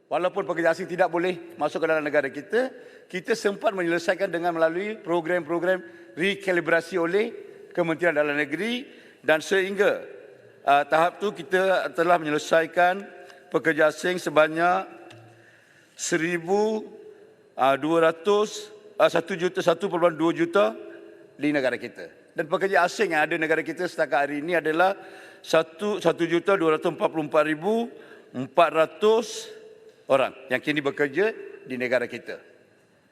walaupun pekerja asing tidak boleh masuk ke dalam negara kita, kita sempat menyelesaikan dengan melalui program-program rekalibrasi oleh Kementerian Dalam Negeri, dan sehingga tahap itu kita telah menyelesaikan pekerja asing sebanyak 1,2 juta di negara kita. Dan pekerja asing yang ada di negara kita setakat hari ini adalah 1,244,400 orang yang kini bekerja di negara kita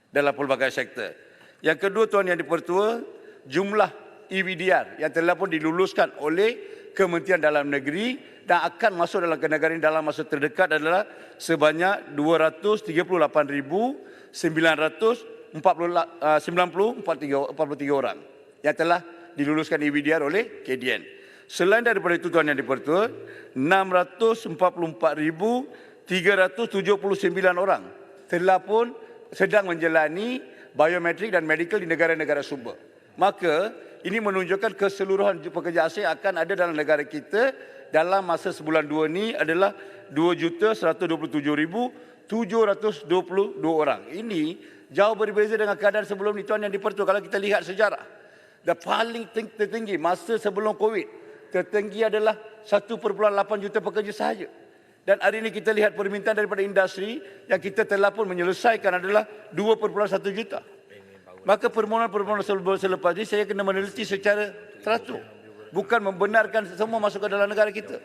dalam pelbagai sektor. Yang kedua, Tuan Yang di-Pertua, jumlah EVDR yang telah pun diluluskan oleh Kementerian Dalam Negeri dan akan masuk dalam negara ini dalam masa terdekat adalah sebanyak 238,943 orang yang telah diluluskan EVDR oleh KDN. Selain daripada itu, Tuan Yang di-Pertua, 644,379 orang telah pun sedang menjalani biometrik dan medical di negara-negara sumber. Maka ini menunjukkan keseluruhan pekerja asing akan ada dalam negara kita dalam masa sebulan 2 ini adalah 2,127,722 orang. Ini jauh berbeza dengan keadaan sebelum ni, Tuan Yang di-Pertua. Kalau kita lihat sejarah, paling tertinggi masa sebelum COVID, tertinggi adalah 1,8 juta pekerja sahaja. Dan hari ini kita lihat permintaan daripada industri yang kita telah pun menyelesaikan adalah 2,1 juta. Maka permohonan-permohonan selepas ini saya kena meneliti secara teratur, bukan membenarkan semua masuk ke dalam negara kita.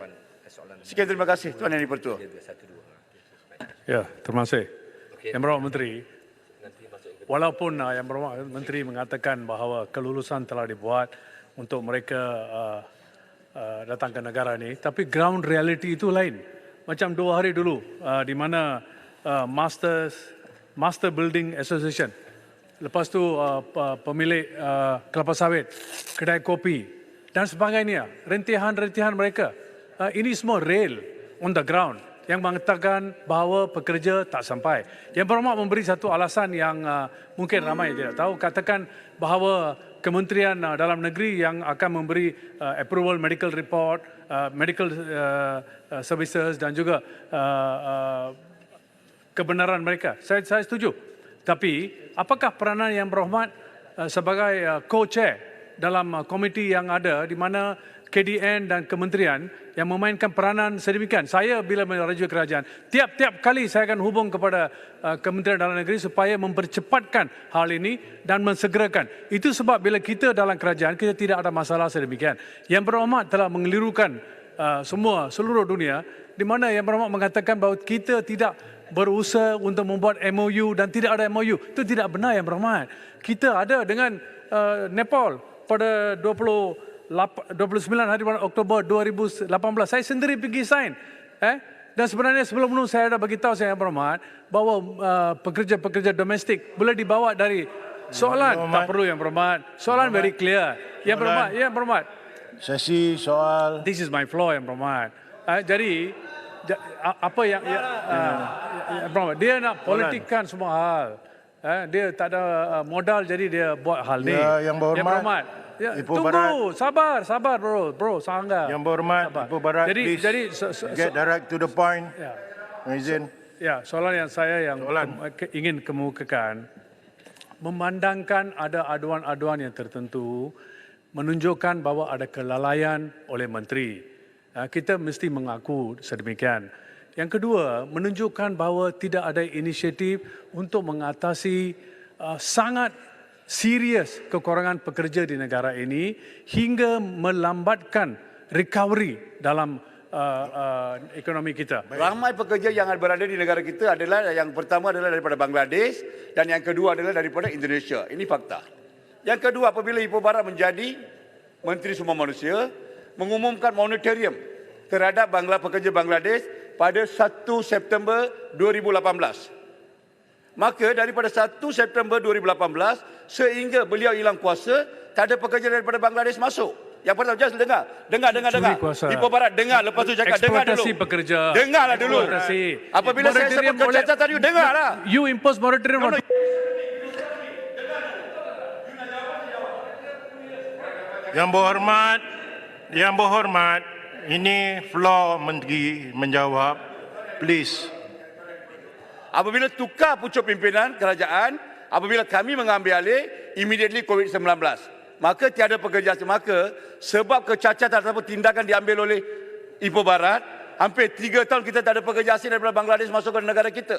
Sekian, terima kasih Tuan Yang di-Pertua. Ya, terima kasih. Yang Berhormat Menteri, walaupun Yang Berhormat Menteri mengatakan bahawa kelulusan telah dibuat untuk mereka datang ke negara ini, tapi ground reality itu lain. Macam 2 hari dulu di mana Master Building Association, lepas tu pemilik kelapa sawit, kedai kopi dan sebagainya, rentihan-rentihan mereka, ini semua real on the ground yang mengatakan bahawa pekerja tak sampai. Yang Berhormat memberi satu alasan yang mungkin ramai tidak tahu, katakan bahawa Kementerian Dalam Negeri yang akan memberi approval medical report, medical services dan juga kebenaran mereka. Saya setuju. Tapi apakah peranan Yang Berhormat sebagai co-chair dalam komiti yang ada di mana KDN dan kementerian yang memainkan peranan sedemikian? Saya bila merujuk kerajaan, tiap-tiap kali saya akan hubung kepada Kementerian Dalam Negeri supaya mempercepatkan hal ini dan mensegerakan. Itu sebab bila kita dalam kerajaan, kita tidak ada masalah sedemikian. Yang Berhormat telah mengelirukan seluruh dunia, di mana Yang Berhormat mengatakan bahawa kita tidak berusaha untuk membuat MOU dan tidak ada MOU. Itu tidak benar, Yang Berhormat. Kita ada dengan Nepal pada 29 hari Oktober 2018. Saya sendiri pergi sign. Dan sebenarnya sebelum itu saya dah bagi tahu Yang Berhormat bahawa pekerja-pekerja domestik boleh dibawa dari soalan. Tak perlu Yang Berhormat. Soalan very clear. Yang Berhormat. Sesi soal. This is my floor, Yang Berhormat. Jadi apa yang dia nak politikkan semua hal. Dia tak ada modal, jadi dia buat hal ni. Yang Berhormat. Ya, Ipoh tunggu, Barat. sabar bro, sangga. Yang Berhormat, Ipoh Barat, jadi get direct to the point. Ya. Izin. Soalan yang saya ingin kemukakan, memandangkan ada aduan-aduan yang tertentu menunjukkan bahawa ada kelalaian oleh menteri. Kita mesti mengaku sedemikian. Yang kedua, menunjukkan bahawa tidak ada inisiatif untuk mengatasi sangat serius kekurangan pekerja di negara ini hingga melambatkan recovery dalam ekonomi kita. Ramai pekerja yang berada di negara kita adalah, yang pertama adalah daripada Bangladesh dan yang kedua adalah daripada Indonesia. Ini fakta. Yang kedua, apabila Ipoh Barat menjadi Menteri Sumber Manusia, mengumumkan moratorium terhadap pekerja Bangladesh pada 1 September 2018. Maka daripada 1 September 2018 sehingga beliau hilang kuasa, tak ada pekerja daripada Bangladesh masuk. Yang pertama, just dengar. Ipoh Barat dengar, lepas tu cakap, dengar dulu. Eksploitasi pekerja. Dengarlah dulu. Apabila saya sebut catatan tadi, dengarlah. You impose moratorium. Yang Berhormat, ini floor Menteri menjawab. Please. apabila tukar pucuk pimpinan kerajaan, apabila kami mengambil alih, immediately COVID-19. Maka tiada pekerjaan. Maka sebab kecacatan ataupun tindakan diambil oleh Ipoh Barat, hampir 3 tahun kita tak ada pekerja asing daripada Bangladesh masuk ke negara kita.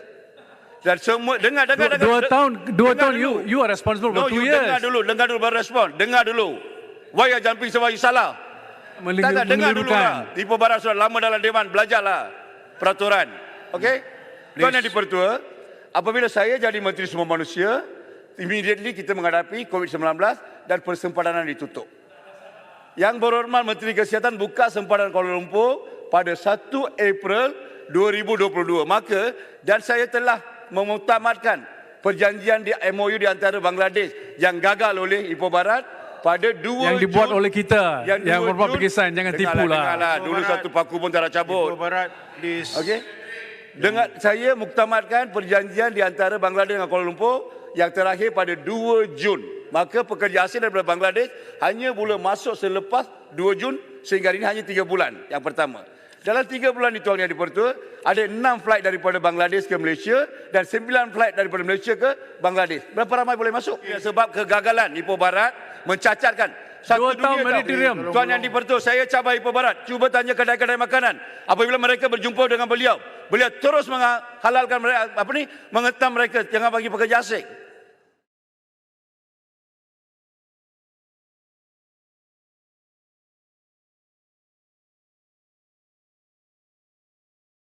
Dan semua dengar. 2 tahun you are responsible for 2 years. Dengar dulu baru respon. Dengar dulu. Why you jumping sebab you salah? Tak, dengar dulu lah. Ipoh Barat sudah lama dalam dewan, belajarlah peraturan. Okey? Tuan Yang di-Pertua, apabila saya jadi Menteri Sumber Manusia, immediately kita menghadapi COVID-19 dan persempadan ditutup. Yang berhormat Menteri Kesihatan buka sempadan Kuala Lumpur pada 1 April 2022. Maka dan saya telah memutamatkan perjanjian di MOU di antara Bangladesh yang gagal oleh Ipoh Barat pada 2 yang dibuat Jun, oleh kita, yang berbuat berkesan, jangan tipulah. Dengarlah, dulu satu paku pun tak nak cabut. Ipoh Barat, please. Okey. Dengan saya muktamadkan perjanjian di antara Bangladesh dengan Kuala Lumpur yang terakhir pada 2 Jun. Maka pekerja asing daripada Bangladesh hanya boleh masuk selepas 2 Jun sehingga ini hanya 3 bulan yang pertama. Dalam 3 bulan itu Yang di-Pertua, ada 6 flight daripada Bangladesh ke Malaysia dan 9 flight daripada Malaysia ke Bangladesh. Berapa ramai boleh masuk? Ya, sebab kegagalan Ipoh Barat mencacatkan satu 2 tahun dunia. moratorium. Tuan Yang di-Pertua, saya cabar Ipoh Barat. Cuba tanya kedai-kedai makanan. Apabila mereka berjumpa dengan beliau terus menghalalkan mereka, mengetam mereka jangan bagi pekerja asing.